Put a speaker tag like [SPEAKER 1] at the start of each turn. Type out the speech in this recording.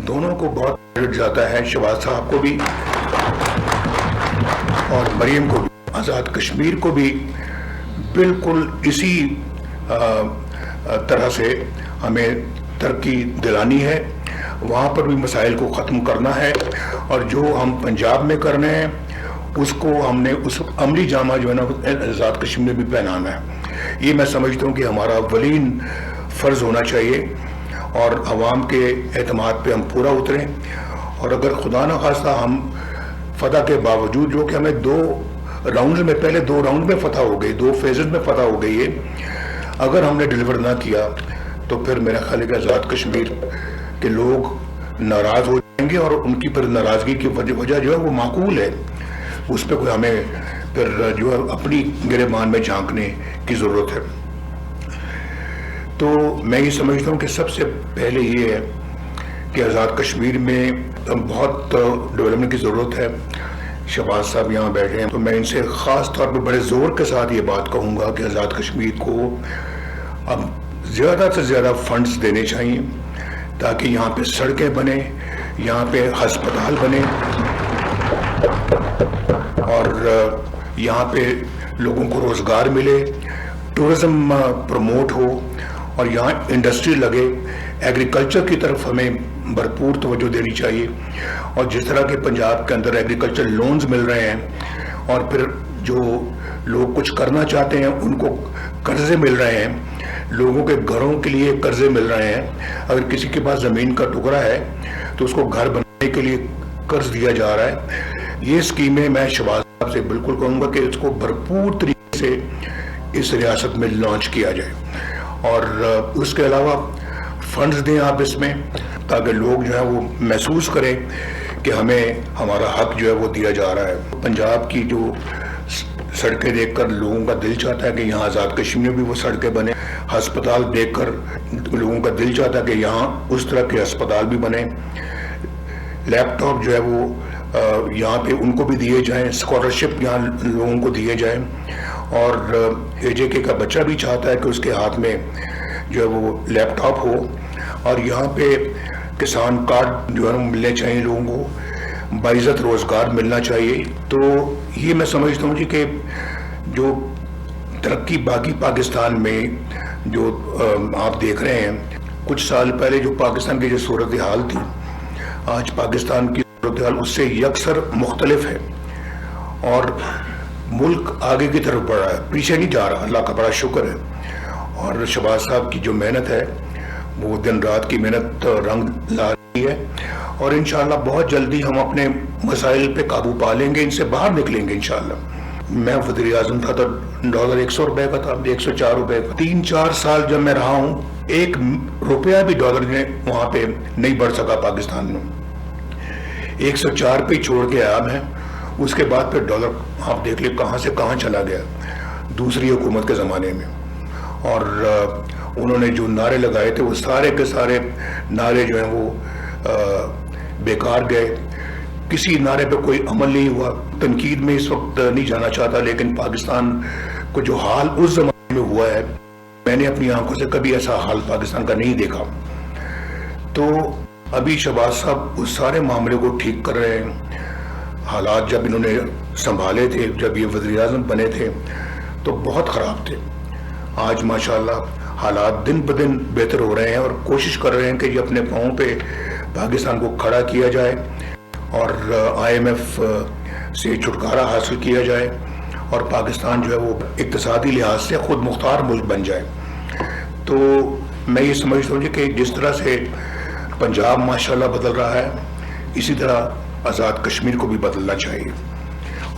[SPEAKER 1] دونوں کو بہت کریڈٹ جاتا ہے، شہباز صاحب کو بھی اور مریم کو بھی۔ آزاد کشمیر کو بھی بالکل اسی طرح سے ہمیں ترقی دلانی ہے، وہاں پر بھی مسائل کو ختم کرنا ہے، اور جو ہم پنجاب میں کر رہے ہیں اس کو ہم نے اس عملی جامہ جو ہے نا آزاد کشمیر میں بھی پہنانا ہے۔ یہ میں سمجھتا ہوں کہ ہمارا اولین فرض ہونا چاہیے، اور عوام کے اعتماد پہ ہم پورا اتریں، اور اگر خدا نخواستہ ہم فتح کے باوجود، جو کہ ہمیں پہلے دو راؤنڈ میں فتح ہو گئی، 2 فیزز میں فتح ہو گئی ہے، اگر ہم نے ڈیلیور نہ کیا تو پھر میرا خیال ہے کہ آزاد کشمیر کے لوگ ناراض ہو جائیں گے، اور ان کی پھر ناراضگی کی وجہ جو ہے وہ معقول ہے، اس پہ کوئی ہمیں پھر جو ہے اپنی گریبان میں جھانکنے کی ضرورت ہے۔ تو میں یہ سمجھتا ہوں کہ سب سے پہلے یہ ہے کہ آزاد کشمیر میں بہت ڈیولپمنٹ کی ضرورت ہے۔ شہباز صاحب یہاں بیٹھے ہیں تو میں ان سے خاص طور پر بڑے زور کے ساتھ یہ بات کہوں گا کہ آزاد کشمیر کو اب زیادہ سے زیادہ فنڈز دینے چاہیے، تاکہ یہاں پہ سڑکیں بنیں، یہاں پہ ہسپتال بنے، اور یہاں پہ لوگوں کو روزگار ملے، ٹورزم پروموٹ ہو، اور یہاں انڈسٹری لگے۔ ایگریکلچر کی طرف ہمیں بھرپور توجہ دینی چاہیے، اور جس طرح کے پنجاب کے اندر ایگریکلچر لونز مل رہے ہیں، اور پھر جو لوگ کچھ کرنا چاہتے ہیں ان کو قرضے مل رہے ہیں، لوگوں کے گھروں کے لیے قرضے مل رہے ہیں۔ اگر کسی کے پاس زمین کا ٹکڑا ہے تو اس کو گھر بنانے کے لیے قرض دیا جا رہا ہے۔ یہ اسکیمیں میں شہباز صاحب سے بالکل کہوں گا کہ اس کو بھرپور طریقے سے اس ریاست میں لانچ کیا جائے، اور اس کے علاوہ فنڈز دیں آپ اس میں، تاکہ لوگ جو ہے وہ محسوس کریں کہ ہمیں ہمارا حق جو ہے وہ دیا جا رہا ہے۔ پنجاب کی جو سڑکیں دیکھ کر لوگوں کا دل چاہتا ہے کہ یہاں آزاد کشمیر میں بھی وہ سڑکیں بنے، ہسپتال دیکھ کر لوگوں کا دل چاہتا ہے کہ یہاں اس طرح کے ہسپتال بھی بنے، لیپ ٹاپ جو ہے وہ یہاں پہ ان کو بھی دیے جائیں، اسکالرشپ یہاں لوگوں کو دیے جائیں، اور AJK کا بچہ بھی چاہتا ہے کہ اس کے ہاتھ میں جو ہے وہ لیپ ٹاپ ہو، اور یہاں پہ کسان کارڈ جو ہے ملنے چاہیے، لوگوں کو باعزت روزگار ملنا چاہیے۔ تو یہ میں سمجھتا ہوں جی کہ جو ترقی باقی پاکستان میں جو آپ دیکھ رہے ہیں، کچھ سال پہلے جو پاکستان کی جو صورتحال تھی، آج پاکستان کی صورتحال اس سے یکسر مختلف ہے، اور ملک آگے کی طرف بڑھ رہا ہے، پیچھے نہیں جا رہا، اللہ کا بڑا شکر ہے۔ اور شہباز صاحب کی جو محنت ہے وہ دن رات کی محنت رنگ لا رہی ہے، اور انشاءاللہ بہت جلدی ہم اپنے مسائل پہ قابو پا لیں گے، ان سے باہر نکلیں گے انشاءاللہ۔ میں وزیر اعظم تھا تو ڈالر 100 روپے کا تھا، 104 روپے کا۔ 3-4 سال جب میں رہا ہوں، 1 روپیہ بھی ڈالر نے وہاں پہ نہیں بڑھ سکا پاکستان میں، 104 پہ چھوڑ کے آیا میں۔ اس کے بعد پھر ڈالر آپ دیکھ لیں کہاں سے کہاں چلا گیا دوسری حکومت کے زمانے میں، اور انہوں نے جو نعرے لگائے تھے وہ سارے کے سارے نعرے جو ہیں وہ بیکار گئے، کسی نعرے پہ کوئی عمل نہیں ہوا۔ تنقید میں اس وقت نہیں جانا چاہتا، لیکن پاکستان کو جو حال اس زمانے میں ہوا ہے، میں نے اپنی آنکھوں سے کبھی ایسا حال پاکستان کا نہیں دیکھا۔ تو ابھی شہباز صاحب اس سارے معاملے کو ٹھیک کر رہے ہیں۔ حالات جب انہوں نے سنبھالے تھے، جب یہ وزیر اعظم بنے تھے تو بہت خراب تھے۔ آج ماشاءاللہ حالات دن بدن بہتر ہو رہے ہیں، اور کوشش کر رہے ہیں کہ یہ اپنے پاؤں پہ پاکستان کو کھڑا کیا جائے، اور IMF سے چھٹکارا حاصل کیا جائے، اور پاکستان جو ہے وہ اقتصادی لحاظ سے خود مختار ملک بن جائے۔ تو میں یہ سمجھتا ہوں کہ جس طرح سے پنجاب ماشاءاللہ بدل رہا ہے، اسی طرح آزاد کشمیر کو بھی بدلنا چاہیے۔